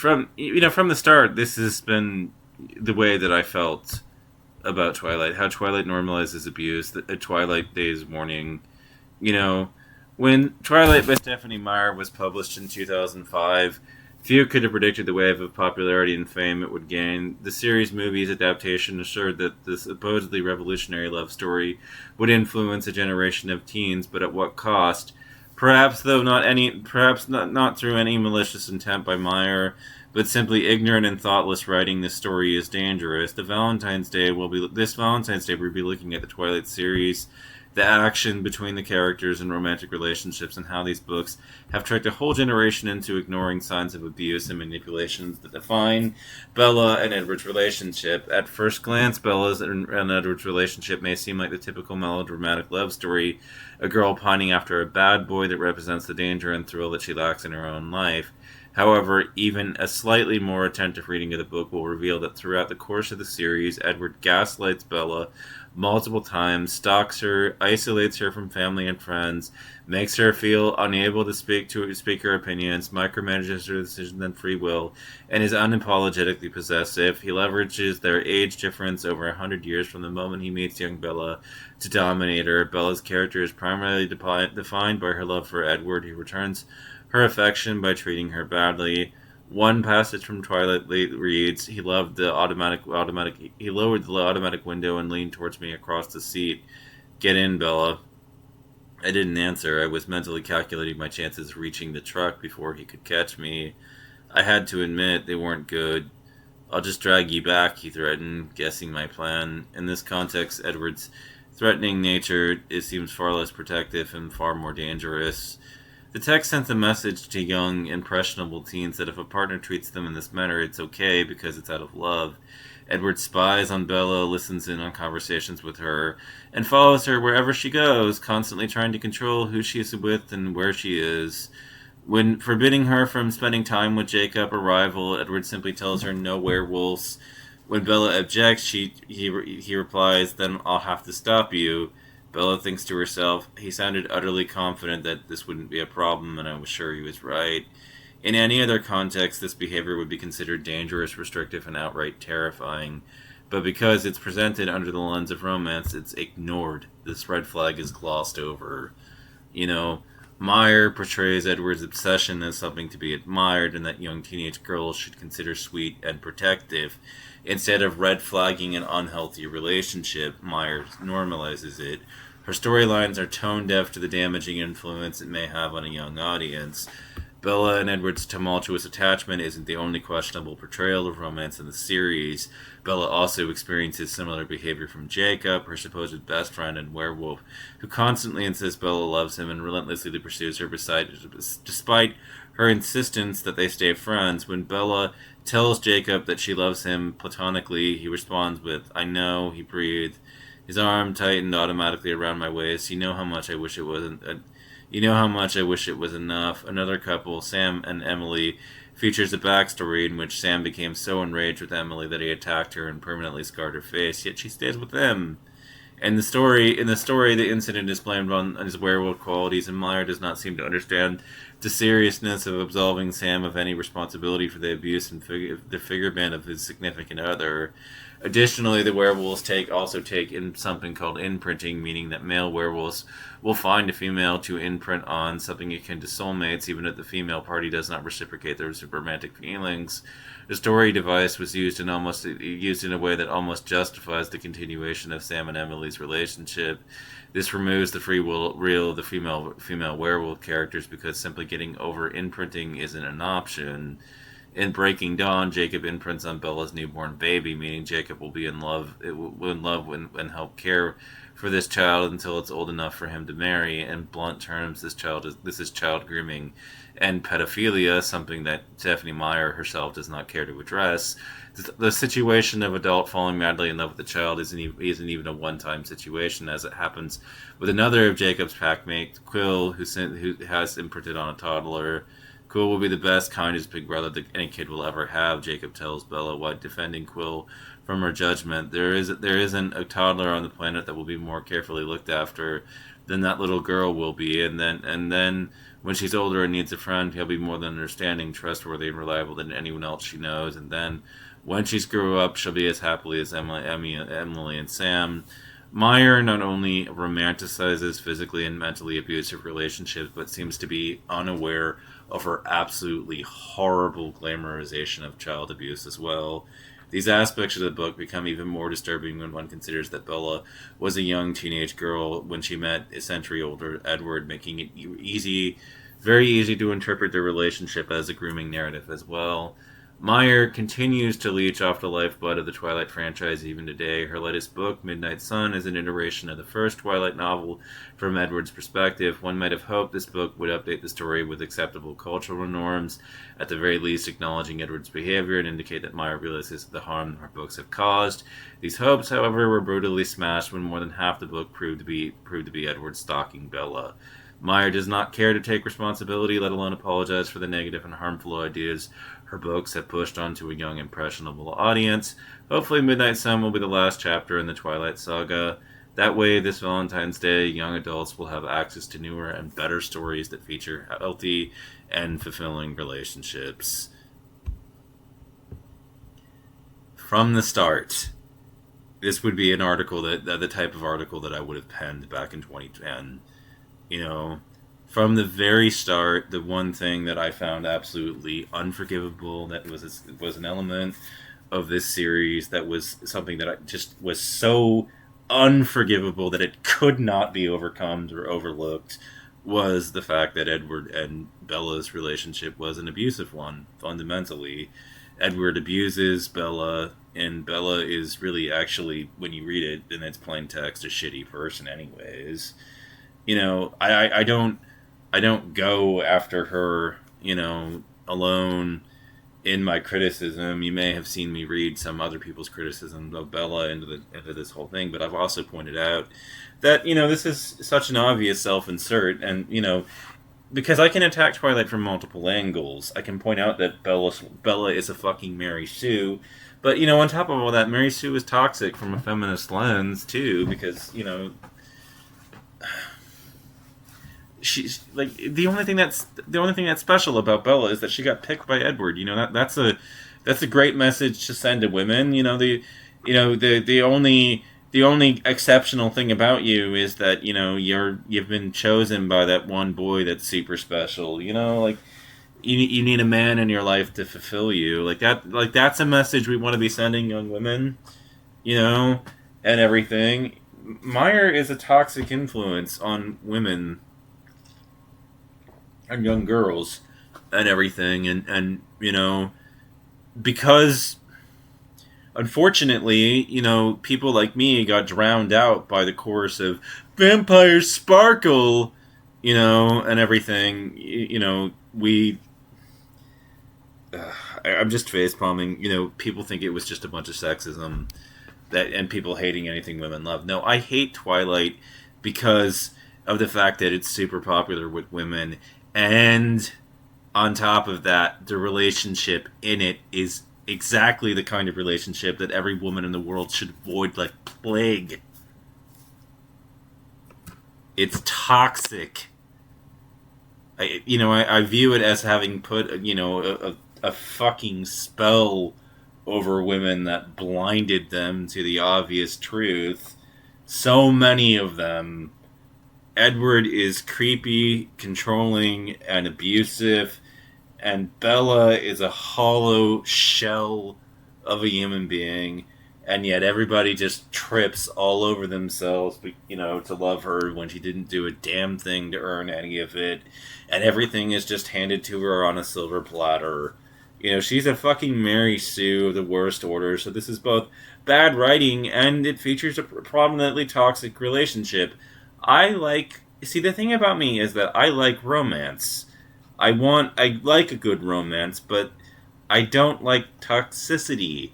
from the start, this has been the way that I felt about Twilight. How Twilight normalizes abuse. The Twilight Days warning. You know, when Twilight by Stephanie Meyer was published in 2005, few could have predicted the wave of popularity and fame it would gain. The series movie's adaptation assured that this supposedly revolutionary love story would influence a generation of teens, but at what cost? Perhaps not through any malicious intent by Meyer, but simply ignorant and thoughtless writing. This story is dangerous. This Valentine's Day we'll be looking at the Twilight series, the action between the characters and romantic relationships, and how these books have tricked a whole generation into ignoring signs of abuse and manipulations that define Bella and Edward's relationship. At first glance, Bella's and Edward's relationship may seem like the typical melodramatic love story, a girl pining after a bad boy that represents the danger and thrill that she lacks in her own life. However, even a slightly more attentive reading of the book will reveal that throughout the course of the series, Edward gaslights Bella multiple times, stalks her, isolates her from family and friends, makes her feel unable to speak her opinions, micromanages her decisions and free will, and is unapologetically possessive. He leverages their age difference over 100 years from the moment he meets young Bella to dominate her. Bella's character is primarily defined by her love for Edward, who returns her affection by treating her badly. One passage from Twilight reads, He lowered the automatic window and leaned towards me across the seat. Get in, Bella. I didn't answer. I was mentally calculating my chances of reaching the truck before he could catch me. I had to admit they weren't good. I'll just drag you back, he threatened, guessing my plan. In this context, Edward's threatening nature seems far less protective and far more dangerous. The text sends a message to young, impressionable teens that if a partner treats them in this manner, it's okay because it's out of love. Edward spies on Bella, listens in on conversations with her, and follows her wherever she goes, constantly trying to control who she is with and where she is. When forbidding her from spending time with Jacob, a rival, Edward simply tells her no werewolves. When Bella objects, he replies, Then I'll have to stop you. Bella thinks to herself, he sounded utterly confident that this wouldn't be a problem, and I was sure he was right. In any other context, this behavior would be considered dangerous, restrictive, and outright terrifying. But because it's presented under the lens of romance, it's ignored. This red flag is glossed over. Meyer portrays Edward's obsession as something to be admired and that young teenage girls should consider sweet and protective. Instead of red flagging an unhealthy relationship, Meyer normalizes it. Her storylines are tone deaf to the damaging influence it may have on a young audience. Bella and Edward's tumultuous attachment isn't the only questionable portrayal of romance in the series. Bella also experiences similar behavior from Jacob, her supposed best friend and werewolf, who constantly insists Bella loves him and relentlessly pursues her despite her insistence that they stay friends. When Bella tells Jacob that she loves him platonically, he responds with, I know, he breathed. His arm tightened automatically around my waist. You know how much I wish it was enough. Another couple, Sam and Emily, features a backstory in which Sam became so enraged with Emily that he attacked her and permanently scarred her face, yet she stays with him. In the story, the incident is blamed on his werewolf qualities, and Meyer does not seem to understand the seriousness of absolving Sam of any responsibility for the abuse and the figure band of his significant other. Additionally, the werewolves also take in something called imprinting, meaning that male werewolves will find a female to imprint on, something akin to soulmates, even if the female party does not reciprocate their romantic feelings. The story device was used in a way that almost justifies the continuation of Sam and Emily's relationship. This removes the free will of the female werewolf characters because simply getting over imprinting isn't an option. In Breaking Dawn, Jacob imprints on Bella's newborn baby, meaning Jacob will be in love and help care for this child until it's old enough for him to marry. In blunt terms, this is child grooming and pedophilia, something that Stephanie Meyer herself does not care to address. The situation of adult falling madly in love with the child isn't even a one-time situation, as it happens with another of Jacob's packmates, Quill, who has imprinted on a toddler. Quill will be the best, kindest big brother that any kid will ever have, Jacob tells Bella, while defending Quill from her judgment. There isn't a toddler on the planet that will be more carefully looked after than that little girl will be. And then when she's older and needs a friend, he'll be more than understanding, trustworthy, and reliable than anyone else she knows. And then when she's grew up, she'll be as happily as Emily and Sam. Meyer not only romanticizes physically and mentally abusive relationships, but seems to be unaware of her absolutely horrible glamorization of child abuse as well. These aspects of the book become even more disturbing when one considers that Bella was a young teenage girl when she met a century older Edward, making it very easy to interpret their relationship as a grooming narrative as well. Meyer continues to leech off the lifeblood of the Twilight franchise even today. Her latest book, Midnight Sun, is an iteration of the first Twilight novel from Edward's perspective. One might have hoped this book would update the story with acceptable cultural norms, at the very least acknowledging Edward's behavior and indicate that Meyer realizes the harm her books have caused. These hopes, however, were brutally smashed when more than half the book proved to be Edward stalking Bella. Meyer does not care to take responsibility, let alone apologize for the negative and harmful ideas her books have pushed onto a young, impressionable audience. Hopefully Midnight Sun will be the last chapter in the Twilight saga. That way, this Valentine's Day, young adults will have access to newer and better stories that feature healthy and fulfilling relationships. From the start, this would be an article that the type of article that I would have penned back in 2010. You know, from the very start, the one thing that I found absolutely unforgivable, that was an element of this series that was something that I just was so unforgivable that it could not be overcome or overlooked, was the fact that Edward and Bella's relationship was an abusive one, fundamentally. Edward abuses Bella, and Bella is really actually, when you read it in its plain text, a shitty person anyways. You know, I don't go after her, you know, alone in my criticism. You may have seen me read some other people's criticism of Bella into this whole thing, but I've also pointed out that, you know, this is such an obvious self-insert, and, you know, because I can attack Twilight from multiple angles. I can point out that Bella is a fucking Mary Sue, but, you know, on top of all that, Mary Sue is toxic from a feminist lens, too, because, you know, she's like the only thing that's special about Bella is that she got picked by Edward. You know, that's a great message to send to women. You know, the only exceptional thing about you is that, you know, you've been chosen by that one boy that's super special. You know, like you need a man in your life to fulfill you. Like that's a message we want to be sending young women. You know, and everything. Meyer is a toxic influence on women and young girls and everything, and you know, because unfortunately, you know, people like me got drowned out by the chorus of vampires sparkle, you know, and everything. You know, I'm just face palming. You know, people think it was just a bunch of sexism and people hating anything women love. No, I hate Twilight because of the fact that it's super popular with women. And on top of that, the relationship in it is exactly the kind of relationship that every woman in the world should avoid like plague. It's toxic. I view it as having put, you know, a fucking spell over women that blinded them to the obvious truth. So many of them. Edward is creepy, controlling, and abusive, and Bella is a hollow shell of a human being, and yet everybody just trips all over themselves, you know, to love her when she didn't do a damn thing to earn any of it, and everything is just handed to her on a silver platter. You know, she's a fucking Mary Sue of the worst order, so this is both bad writing, and it features a prominently toxic relationship. See, the thing about me is that I like romance. I like a good romance, but I don't like toxicity.